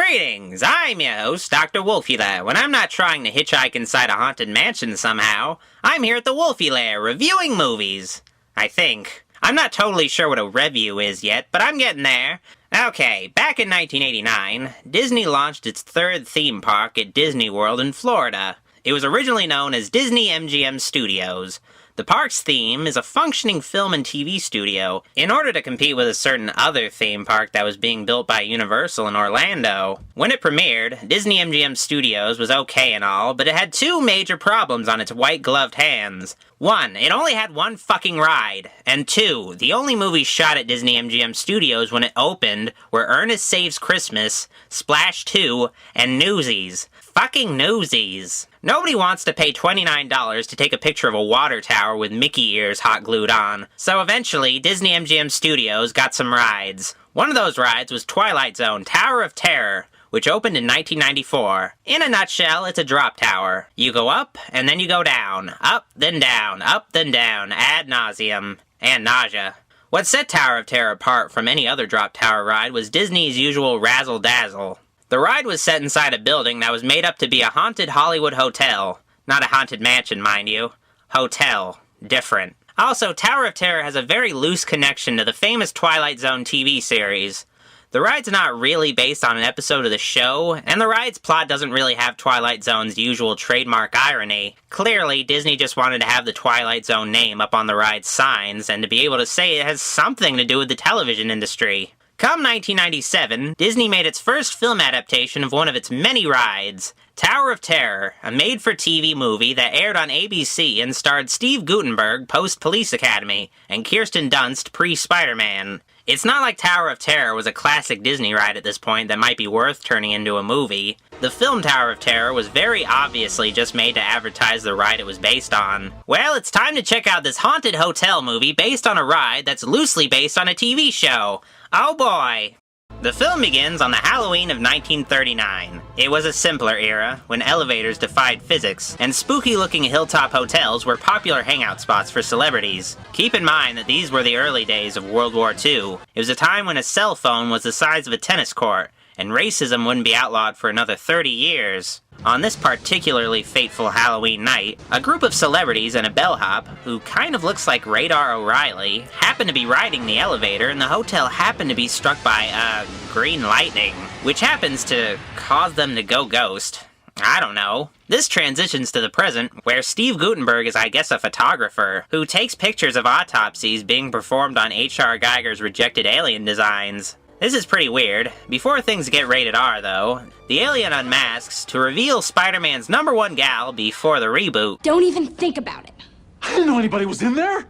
Greetings! I'm your host, Dr. Wolfula. When I'm not trying to hitchhike inside a haunted mansion somehow, I'm here at the Wolfie Lair reviewing movies. I think. I'm not totally sure what a review is yet, but I'm getting there. Okay, back in 1989, Disney launched its third theme park at Disney World in Florida. It was originally known as Disney MGM Studios. The park's theme is a functioning film and TV studio, in order to compete with a certain other theme park that was being built by Universal in Orlando. When it premiered, Disney MGM Studios was okay and all, but it had two major problems on its white-gloved hands. One, it only had one fucking ride. And two, the only movies shot at Disney MGM Studios when it opened were Ernest Saves Christmas, Splash 2, and Newsies. Fucking Newsies. Nobody wants to pay $29 to take a picture of a water tower with Mickey ears hot glued on. So eventually, Disney MGM Studios got some rides. One of those rides was Twilight Zone Tower of Terror, which opened in 1994. In a nutshell, it's a drop tower. You go up, and then you go down. Up, then down. Up, then down. Ad nauseum. And nausea. What set Tower of Terror apart from any other drop tower ride was Disney's usual razzle-dazzle. The ride was set inside a building that was made up to be a haunted Hollywood hotel. Not a haunted mansion, mind you. Hotel. Different. Also, Tower of Terror has a very loose connection to the famous Twilight Zone TV series. The ride's not really based on an episode of the show, and the ride's plot doesn't really have Twilight Zone's usual trademark irony. Clearly, Disney just wanted to have the Twilight Zone name up on the ride's signs, and to be able to say it has something to do with the television industry. Come 1997, Disney made its first film adaptation of one of its many rides, Tower of Terror, a made-for-TV movie that aired on ABC and starred Steve Guttenberg post-Police Academy and Kirsten Dunst pre-Spider-Man. It's not like Tower of Terror was a classic Disney ride at this point that might be worth turning into a movie. The film Tower of Terror was very obviously just made to advertise the ride it was based on. Well, it's time to check out this haunted hotel movie based on a ride that's loosely based on a TV show. Oh boy! The film begins on the Halloween of 1939. It was a simpler era, when elevators defied physics, and spooky-looking hilltop hotels were popular hangout spots for celebrities. Keep in mind that these were the early days of World War II. It was a time when a cell phone was the size of a tennis court, and racism wouldn't be outlawed for another 30 years. On this particularly fateful Halloween night, a group of celebrities and a bellhop, who kind of looks like Radar O'Reilly, happened to be riding the elevator, and the hotel happened to be struck by, green lightning, which happens to cause them to go ghost. I don't know. This transitions to the present, where Steve Guttenberg is, I guess, a photographer, who takes pictures of autopsies being performed on H.R. Geiger's rejected alien designs. This is pretty weird. Before things get rated R, though, the alien unmasks to reveal Spider-Man's #1 gal before the reboot. Don't even think about it. I didn't know anybody was in there.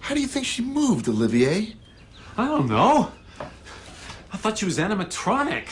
How do you think she moved, Olivier? I don't know. I thought she was animatronic.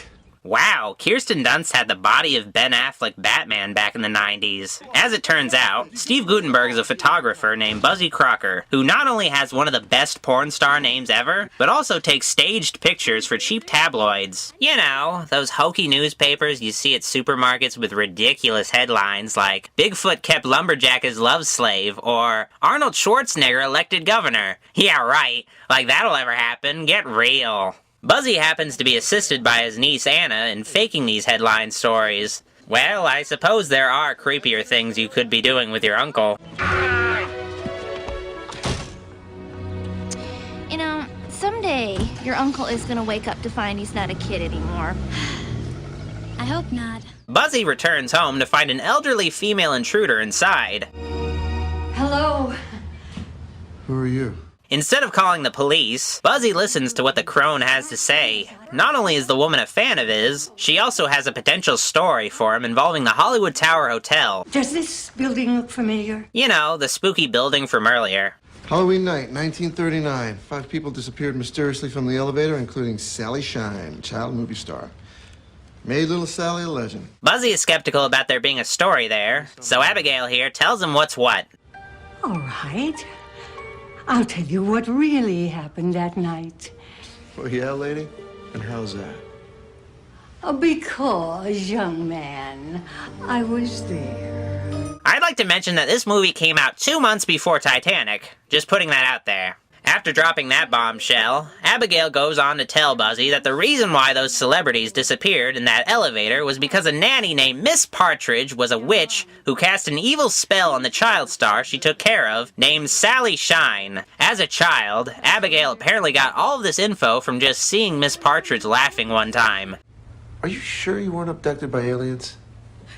Wow, Kirsten Dunst had the body of Ben Affleck Batman back in the 90s. As it turns out, Steve Guttenberg is a photographer named Buzzy Crocker, who not only has one of the best porn star names ever, but also takes staged pictures for cheap tabloids. You know, those hokey newspapers you see at supermarkets with ridiculous headlines like, Bigfoot kept lumberjack as love slave, or Arnold Schwarzenegger elected governor. Yeah, right, like that'll ever happen, get real. Buzzy happens to be assisted by his niece Anna in faking these headline stories. Well, I suppose there are creepier things you could be doing with your uncle. You know, someday your uncle is gonna wake up to find he's not a kid anymore. I hope not. Buzzy returns home to find an elderly female intruder inside. Hello. Who are you? Instead of calling the police, Buzzy listens to what the crone has to say. Not only is the woman a fan of his, she also has a potential story for him involving the Hollywood Tower Hotel. Does this building look familiar? You know, the spooky building from earlier. Halloween night, 1939. 5 people disappeared mysteriously from the elevator, including Sally Shine, child movie star. Made little Sally a legend. Buzzy is skeptical about there being a story there, so Abigail here tells him what's what. All right. I'll tell you what really happened that night. Oh, yeah, lady? And how's that? Because, young man, I was there. I'd like to mention that this movie came out 2 months before Titanic. Just putting that out there. After dropping that bombshell, Abigail goes on to tell Buzzy that the reason why those celebrities disappeared in that elevator was because a nanny named Miss Partridge was a witch who cast an evil spell on the child star she took care of, named Sally Shine. As a child, Abigail apparently got all of this info from just seeing Miss Partridge laughing one time. Are you sure you weren't abducted by aliens?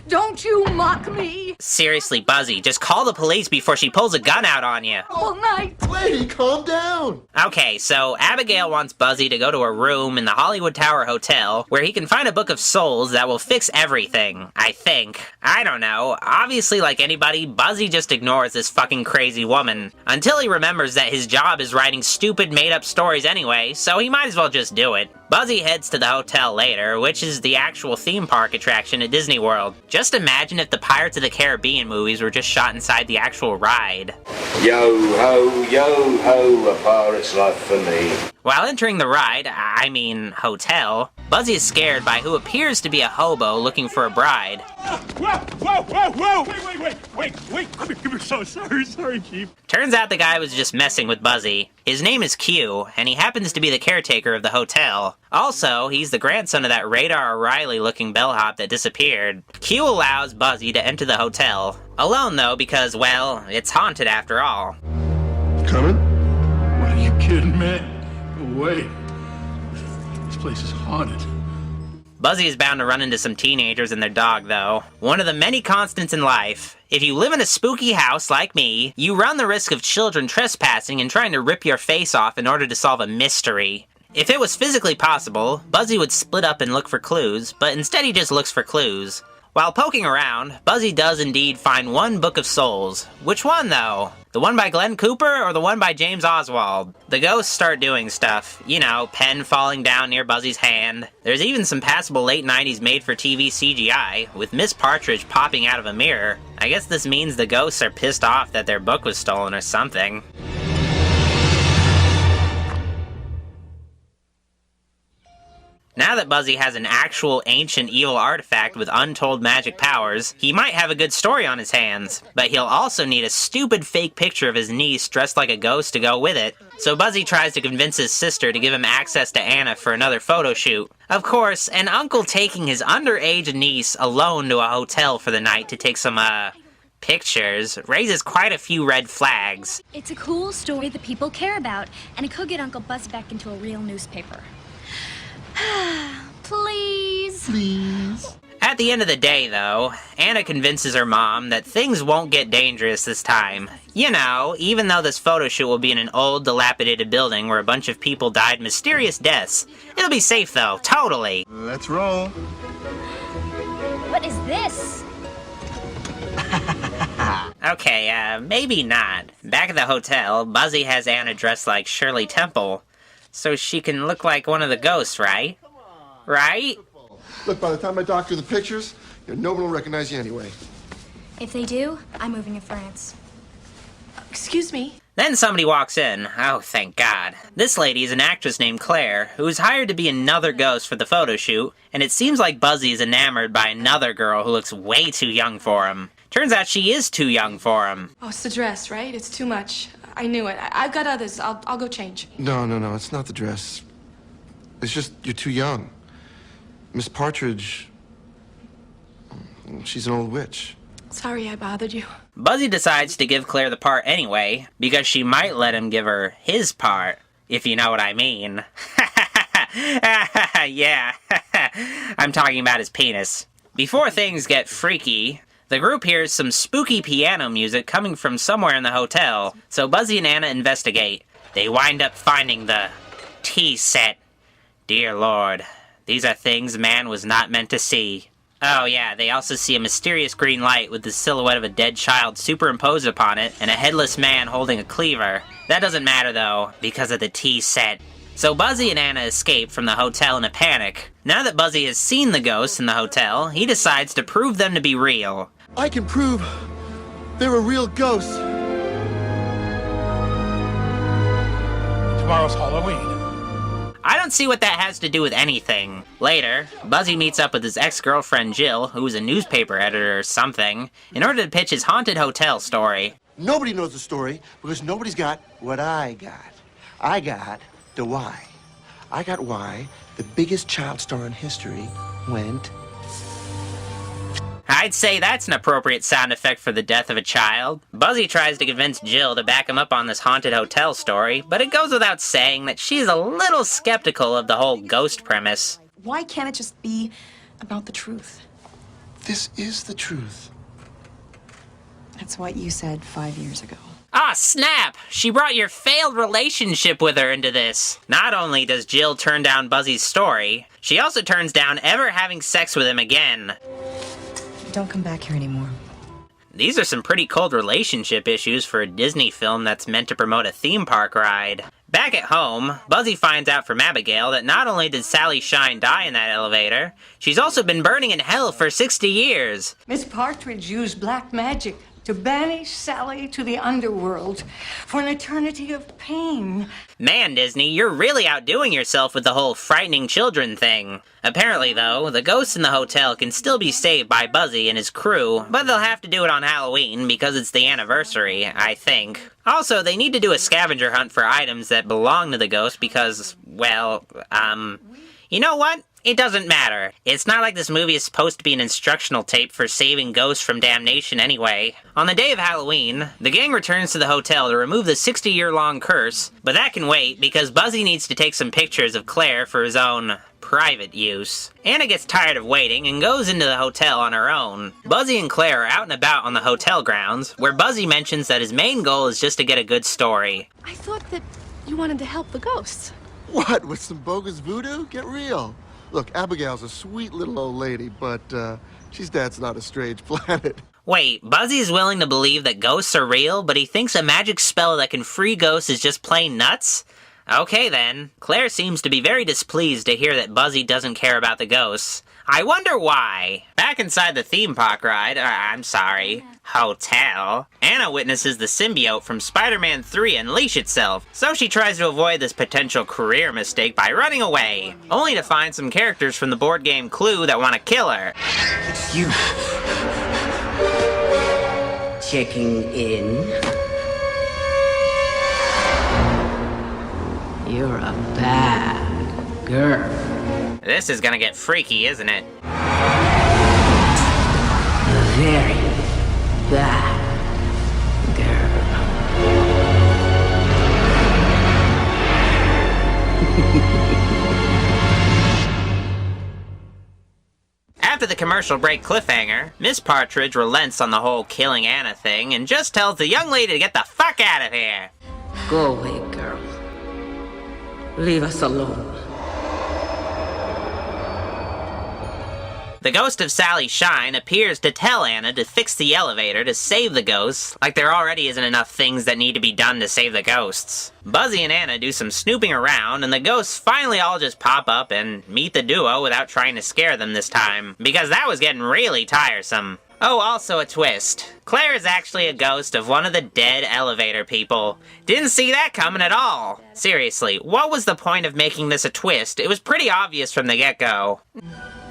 Don't you mock me Seriously, Buzzy, just call the police before she pulls a gun out on you. all night. Lady, calm down! Okay, so Abigail wants Buzzy to go to a room in the Hollywood Tower Hotel where he can find a book of souls that will fix everything, I think. I don't know. Obviously, like anybody, Buzzy just ignores this fucking crazy woman. Until he remembers that his job is writing stupid made-up stories anyway, so he might as well just do it. Buzzy heads to the hotel later, which is the actual theme park attraction at Disney World. Just imagine if the Pirates of the Caribbean movies were just shot inside the actual ride. Yo ho, a pirate's life for me. While entering the ride, hotel, Buzzy is scared by who appears to be a hobo looking for a bride. Whoa! Wait! I'm so sorry, Chief. Turns out the guy was just messing with Buzzy. His name is Q, and he happens to be the caretaker of the hotel. Also, he's the grandson of that Radar O'Reilly-looking bellhop that disappeared. Q allows Buzzy to enter the hotel. Alone, though, because, well, it's haunted after all. Coming? What, are you kidding, man? No way. This place is haunted. Buzzy is bound to run into some teenagers and their dog, though. One of the many constants in life. If you live in a spooky house like me, you run the risk of children trespassing and trying to rip your face off in order to solve a mystery. If it was physically possible, Buzzy would split up and look for clues, but instead he just looks for clues. While poking around, Buzzy does indeed find one Book of Souls. Which one, though? The one by Glenn Cooper or the one by James Oswald? The ghosts start doing stuff. You know, pen falling down near Buzzy's hand. There's even some passable late 90s made-for-TV CGI, with Miss Partridge popping out of a mirror. I guess this means the ghosts are pissed off that their book was stolen or something. Now that Buzzy has an actual ancient evil artifact with untold magic powers, he might have a good story on his hands, but he'll also need a stupid fake picture of his niece dressed like a ghost to go with it. So Buzzy tries to convince his sister to give him access to Anna for another photo shoot. Of course, an uncle taking his underage niece alone to a hotel for the night to take some, pictures raises quite a few red flags. It's a cool story that people care about, and it could get Uncle Buzz back into a real newspaper. Please. At the end of the day, though, Anna convinces her mom that things won't get dangerous this time. You know, even though this photo shoot will be in an old, dilapidated building where a bunch of people died mysterious deaths. It'll be safe, though, totally. Let's roll. What is this? Okay, maybe not. Back at the hotel, Buzzy has Anna dressed like Shirley Temple, so she can look like one of the ghosts, right? Right? Look, by the time I doctor the pictures, no one will recognize you anyway. If they do, I'm moving to France. Excuse me? Then somebody walks in. Oh, thank God. This lady is an actress named Claire, who is hired to be another ghost for the photo shoot, and it seems like Buzzy is enamored by another girl who looks way too young for him. Turns out she is too young for him. Oh, it's the dress, right? It's too much. I knew it. I've got others. I'll go change. No, it's not the dress. It's just you're too young. Miss Partridge, she's an old witch. Sorry I bothered you. Buzzy decides to give Claire the part anyway, because she might let him give her his part, if you know what I mean. Yeah, I'm talking about his penis. Before things get freaky, the group hears some spooky piano music coming from somewhere in the hotel, so Buzzy and Anna investigate. They wind up finding the tea set. Dear Lord, these are things man was not meant to see. Oh yeah, they also see a mysterious green light with the silhouette of a dead child superimposed upon it, and a headless man holding a cleaver. That doesn't matter though, because of the tea set. So Buzzy and Anna escape from the hotel in a panic. Now that Buzzy has seen the ghosts in the hotel, he decides to prove them to be real. I can prove they're a real ghost. Tomorrow's Halloween. I don't see what that has to do with anything. Later, Buzzy meets up with his ex-girlfriend Jill, who is a newspaper editor or something, in order to pitch his haunted hotel story. Nobody knows the story because nobody's got what I got. I got the why. I got why the biggest child star in history went. I'd say that's an appropriate sound effect for the death of a child. Buzzy tries to convince Jill to back him up on this haunted hotel story, but it goes without saying that she's a little skeptical of the whole ghost premise. Why can't it just be about the truth? This is the truth. That's what you said 5 years ago. Ah, snap! She brought your failed relationship with her into this. Not only does Jill turn down Buzzy's story, she also turns down ever having sex with him again. Don't come back here anymore. These are some pretty cold relationship issues for a Disney film that's meant to promote a theme park ride. Back at home, Buzzy finds out from Abigail that not only did Sally Shine die in that elevator, she's also been burning in hell for 60 years. Miss Partridge used black magic to banish Sally to the underworld for an eternity of pain. Man, Disney, you're really outdoing yourself with the whole frightening children thing. Apparently, though, the ghosts in the hotel can still be saved by Buzzy and his crew, but they'll have to do it on Halloween because it's the anniversary, I think. Also, they need to do a scavenger hunt for items that belong to the ghost because, well, you know what? It doesn't matter. It's not like this movie is supposed to be an instructional tape for saving ghosts from damnation anyway. On the day of Halloween, the gang returns to the hotel to remove the 60-year-long curse, but that can wait because Buzzy needs to take some pictures of Claire for his own private use. Anna gets tired of waiting and goes into the hotel on her own. Buzzy and Claire are out and about on the hotel grounds, where Buzzy mentions that his main goal is just to get a good story. I thought that you wanted to help the ghosts. What, with some bogus voodoo? Get real. Look, Abigail's a sweet little old lady, but she's Dad's not a strange planet. Wait, Buzzy's willing to believe that ghosts are real, but he thinks a magic spell that can free ghosts is just plain nuts? Okay then. Claire seems to be very displeased to hear that Buzzy doesn't care about the ghosts. I wonder why. Back inside the theme park ride, hotel, Anna witnesses the symbiote from Spider-Man 3 unleash itself, so she tries to avoid this potential career mistake by running away, only to find some characters from the board game Clue that want to kill her. It's you. Checking in. You're a bad girl. This is gonna get freaky, isn't it? Very bad girl. After the commercial break cliffhanger, Miss Partridge relents on the whole killing Anna thing and just tells the young lady to get the fuck out of here. Go away, girl. Leave us alone. The ghost of Sally Shine appears to tell Anna to fix the elevator to save the ghosts, like there already isn't enough things that need to be done to save the ghosts. Buzzy and Anna do some snooping around, and the ghosts finally all just pop up and meet the duo without trying to scare them this time, because that was getting really tiresome. Oh, also a twist. Claire is actually a ghost of one of the dead elevator people. Didn't see that coming at all. Seriously, what was the point of making this a twist? It was pretty obvious from the get-go.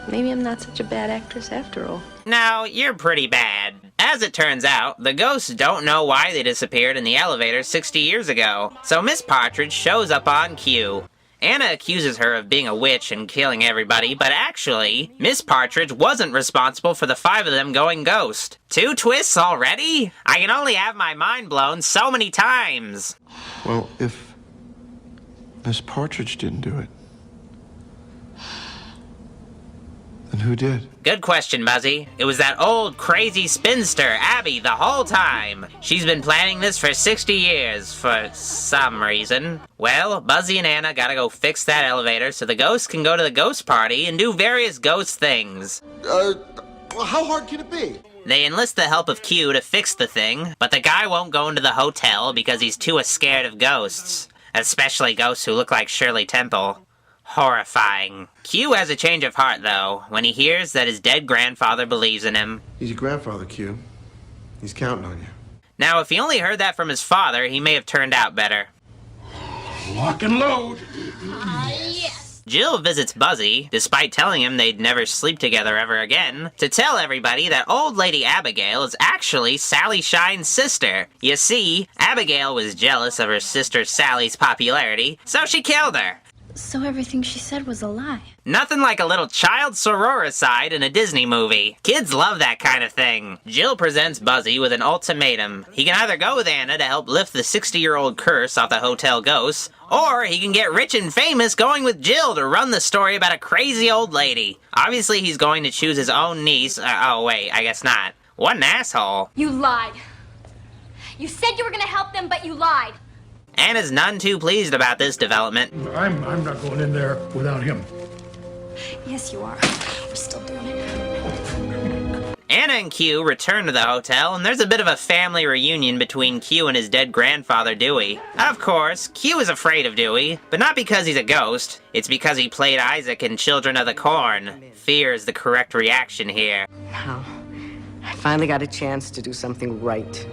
Maybe I'm not such a bad actress after all. No, you're pretty bad. As it turns out, the ghosts don't know why they disappeared in the elevator 60 years ago, so Miss Partridge shows up on cue. Anna accuses her of being a witch and killing everybody, but actually, Miss Partridge wasn't responsible for the 5 of them going ghost. 2 twists already? I can only have my mind blown so many times. Well, if Miss Partridge didn't do it, then who did? Good question, Buzzy. It was that old crazy spinster, Abby, the whole time. She's been planning this for 60 years, for some reason. Well, Buzzy and Anna gotta go fix that elevator so the ghosts can go to the ghost party and do various ghost things. How hard can it be? They enlist the help of Q to fix the thing, but the guy won't go into the hotel because he's too scared of ghosts. Especially ghosts who look like Shirley Temple. Horrifying. Q has a change of heart, though, when he hears that his dead grandfather believes in him. He's your grandfather, Q. He's counting on you. Now, if he only heard that from his father, he may have turned out better. Lock and load. Yes. Jill visits Buzzy, despite telling him they'd never sleep together ever again, to tell everybody that old lady Abigail is actually Sally Shine's sister. You see, Abigail was jealous of her sister Sally's popularity, so she killed her. So everything she said was a lie. Nothing like a little child sororicide in a Disney movie. Kids love that kind of thing. Jill presents Buzzy with an ultimatum. He can either go with Anna to help lift the 60-year-old curse off the hotel ghosts, or he can get rich and famous going with Jill to run the story about a crazy old lady. Obviously, he's going to choose his own niece. Oh, wait, I guess not. What an asshole. You lied. You said you were gonna help them, but you lied. Anna's none too pleased about this development. I'm not going in there without him. Yes, you are. We're still doing it. Anna and Q return to the hotel, and there's a bit of a family reunion between Q and his dead grandfather, Dewey. Of course, Q is afraid of Dewey, but not because he's a ghost. It's because he played Isaac in Children of the Corn. Fear is the correct reaction here. Now, I finally got a chance to do something right.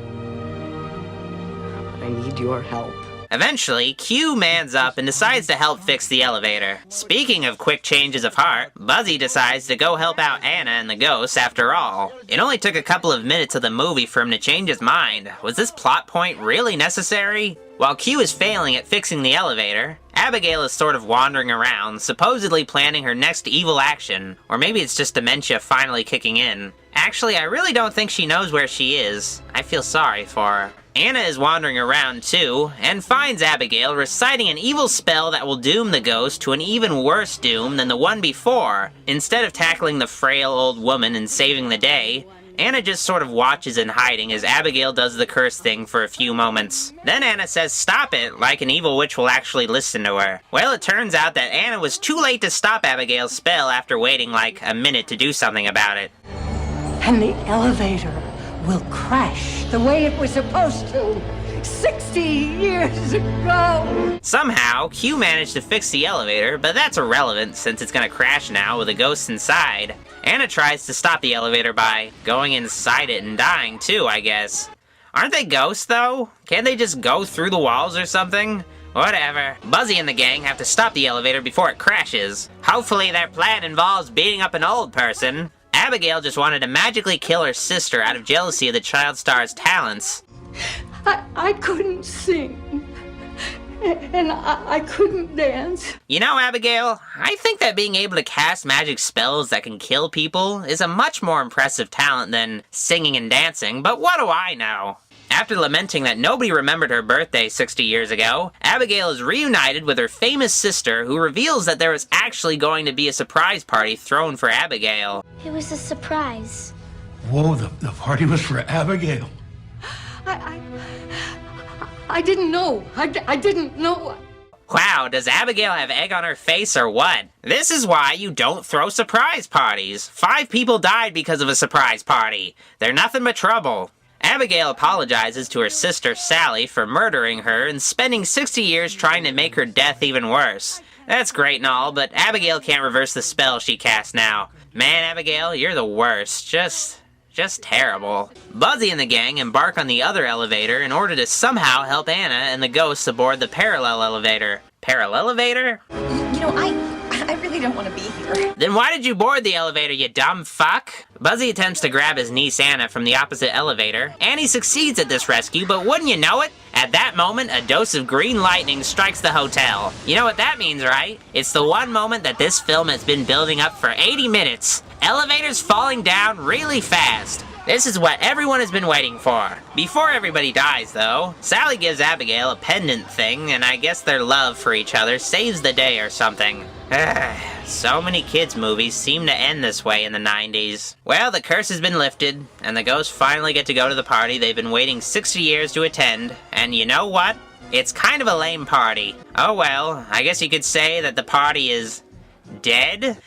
I need your help. Eventually, Q mans up and decides to help fix the elevator. Speaking of quick changes of heart, Buzzy decides to go help out Anna and the ghosts after all. It only took a couple of minutes of the movie for him to change his mind. Was this plot point really necessary? While Q is failing at fixing the elevator, Abigail is sort of wandering around, supposedly planning her next evil action. Or maybe it's just dementia finally kicking in. Actually, I really don't think she knows where she is. I feel sorry for her. Anna is wandering around too, and finds Abigail reciting an evil spell that will doom the ghost to an even worse doom than the one before. Instead of tackling the frail old woman and saving the day, Anna just sort of watches in hiding as Abigail does the curse thing for a few moments. Then Anna says stop it, like an evil witch will actually listen to her. Well, it turns out that Anna was too late to stop Abigail's spell after waiting like a minute to do something about it. And the elevator will crash the way it was supposed to 60 years ago. Somehow, Q managed to fix the elevator, but that's irrelevant since it's gonna crash now with a ghost inside. Anna tries to stop the elevator by going inside it and dying too, I guess. Aren't they ghosts though? Can't they just go through the walls or something? Whatever. Buzzy and the gang have to stop the elevator before it crashes. Hopefully their plan involves beating up an old person. Abigail just wanted to magically kill her sister out of jealousy of the child star's talents. I couldn't sing, and I couldn't dance. You know, Abigail, I think that being able to cast magic spells that can kill people is a much more impressive talent than singing and dancing, but what do I know? After lamenting that nobody remembered her birthday 60 years ago, Abigail is reunited with her famous sister, who reveals that there is actually going to be a surprise party thrown for Abigail. It was a surprise. Whoa, the party was for Abigail. I didn't know. I didn't know. Wow, does Abigail have egg on her face or what? This is why you don't throw surprise parties. 5 people died because of a surprise party. They're nothing but trouble. Abigail apologizes to her sister Sally for murdering her and spending 60 years trying to make her death even worse. That's great and all, but Abigail can't reverse the spell she casts now. Man, Abigail, you're the worst. Just terrible. Buzzy and the gang embark on the other elevator in order to somehow help Anna and the ghosts aboard the parallel elevator. Parallel-elevator? You know, I really don't want to be here. Then why did you board the elevator, you dumb fuck? Buzzy attempts to grab his niece Anna from the opposite elevator, and he succeeds at this rescue, but wouldn't you know it? At that moment, a dose of green lightning strikes the hotel. You know what that means, right? It's the one moment that this film has been building up for 80 minutes. Elevators falling down really fast. This is what everyone has been waiting for. Before everybody dies, though, Sally gives Abigail a pendant thing, and I guess their love for each other saves the day or something. So many kids' movies seem to end this way in the 90s. Well, the curse has been lifted, and the ghosts finally get to go to the party they've been waiting 60 years to attend, and you know what? It's kind of a lame party. Oh well, I guess you could say that the party is dead?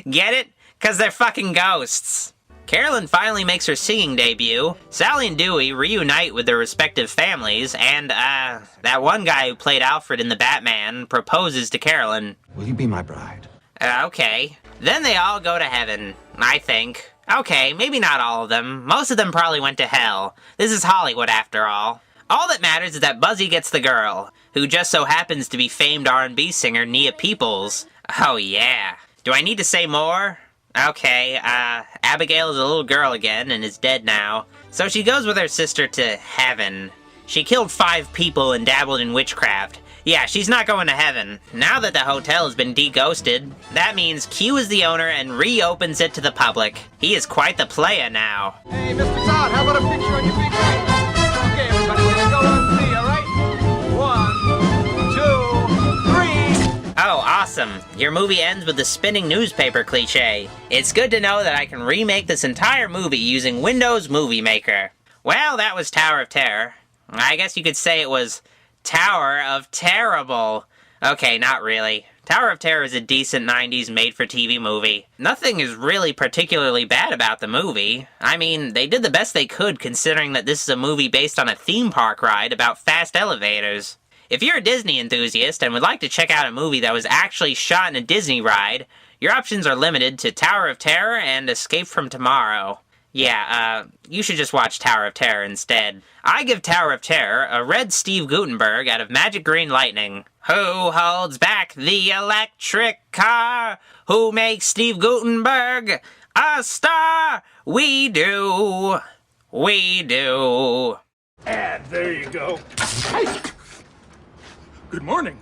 Get it? 'Cause they're fucking ghosts. Carolyn finally makes her singing debut. Sally and Dewey reunite with their respective families, and, that one guy who played Alfred in The Batman proposes to Carolyn. Will you be my bride? Okay. Then they all go to heaven, I think. Okay, maybe not all of them. Most of them probably went to hell. This is Hollywood, after all. All that matters is that Buzzy gets the girl. who just so happens to be famed R&B singer Nia Peoples. Oh yeah. Do I need to say more? Okay, Abigail is a little girl again and is dead now. So she goes with her sister to heaven. She killed 5 people and dabbled in witchcraft. Yeah, she's not going to heaven. Now that the hotel has been de-ghosted, that means Q is the owner and reopens it to the public. He is quite the player now. Hey, Mr. Todd, how about a picture on your big right? Okay, everybody, we're gonna go on 3, all right? 1, 2, 3. Oh, awesome. Your movie ends with the spinning newspaper cliche. It's good to know that I can remake this entire movie using Windows Movie Maker. Well, that was Tower of Terror. I guess you could say it was Tower of Terrible. Okay, not really. Tower of Terror is a decent 90s made-for-TV movie. Nothing is really particularly bad about the movie. I mean, they did the best they could considering that this is a movie based on a theme park ride about fast elevators. If you're a Disney enthusiast and would like to check out a movie that was actually shot in a Disney ride, your options are limited to Tower of Terror and Escape from Tomorrow. Yeah, you should just watch Tower of Terror instead. I give Tower of Terror a red Steve Guttenberg out of Magic Green Lightning. Who holds back the electric car? Who makes Steve Guttenberg a star? We do. We do. And there you go. Good morning.